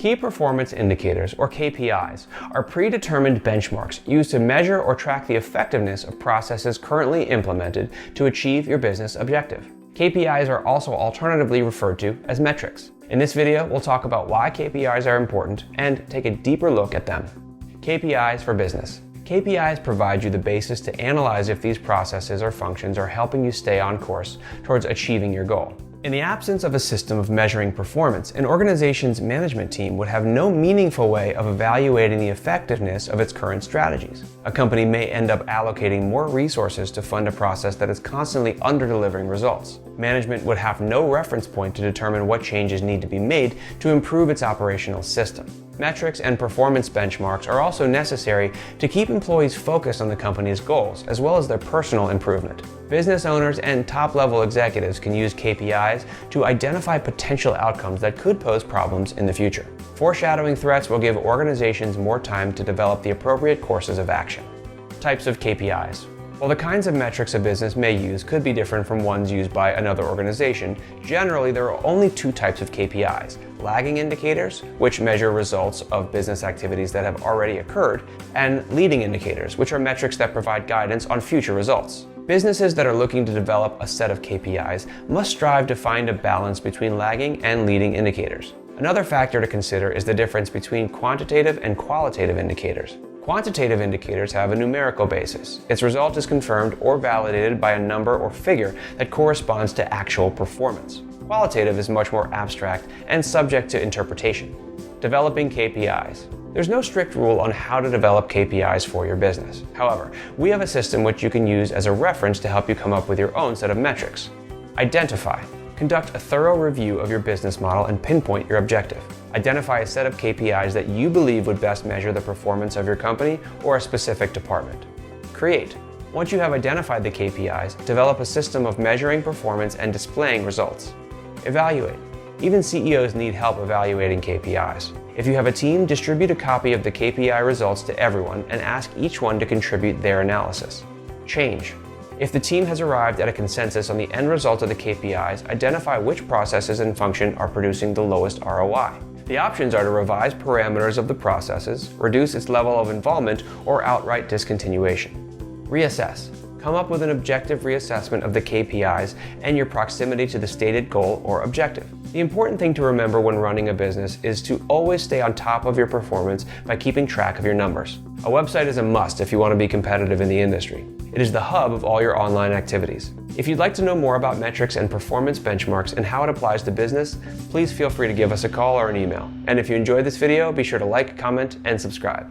Key performance indicators, or KPIs, are predetermined benchmarks used to measure or track the effectiveness of processes currently implemented to achieve your business objective. KPIs are also alternatively referred to as metrics. In this video, we'll talk about why KPIs are important and take a deeper look at them. KPIs for business. KPIs provide you the basis to analyze if these processes or functions are helping you stay on course towards achieving your goal. In the absence of a system of measuring performance, an organization's management team would have no meaningful way of evaluating the effectiveness of its current strategies. A company may end up allocating more resources to fund a process that is constantly under-delivering results. Management would have no reference point to determine what changes need to be made to improve its operational system. Metrics and performance benchmarks are also necessary to keep employees focused on the company's goals, as well as their personal improvement. Business owners and top-level executives can use KPIs to identify potential outcomes that could pose problems in the future. Foreshadowing threats will give organizations more time to develop the appropriate courses of action. Types of KPIs. While the kinds of metrics a business may use could be different from ones used by another organization, generally there are only two types of KPIs: lagging indicators, which measure results of business activities that have already occurred, and leading indicators, which are metrics that provide guidance on future results. Businesses that are looking to develop a set of KPIs must strive to find a balance between lagging and leading indicators. Another factor to consider is the difference between quantitative and qualitative indicators. Quantitative indicators have a numerical basis. Its result is confirmed or validated by a number or figure that corresponds to actual performance. Qualitative is much more abstract and subject to interpretation. Developing KPIs. There's no strict rule on how to develop KPIs for your business. However, we have a system which you can use as a reference to help you come up with your own set of metrics. Identify. Conduct a thorough review of your business model and pinpoint your objective. Identify a set of KPIs that you believe would best measure the performance of your company or a specific department. Create. Once you have identified the KPIs, develop a system of measuring performance and displaying results. Evaluate. Even CEOs need help evaluating KPIs. If you have a team, distribute a copy of the KPI results to everyone and ask each one to contribute their analysis. Change. If the team has arrived at a consensus on the end result of the KPIs, identify which processes and function are producing the lowest ROI. The options are to revise parameters of the processes, reduce its level of involvement, or outright discontinuation. Reassess. Come up with an objective reassessment of the KPIs and your proximity to the stated goal or objective. The important thing to remember when running a business is to always stay on top of your performance by keeping track of your numbers. A website is a must if you want to be competitive in the industry. It is the hub of all your online activities. If you'd like to know more about metrics and performance benchmarks and how it applies to business, please feel free to give us a call or an email. And if you enjoyed this video, be sure to like, comment, and subscribe.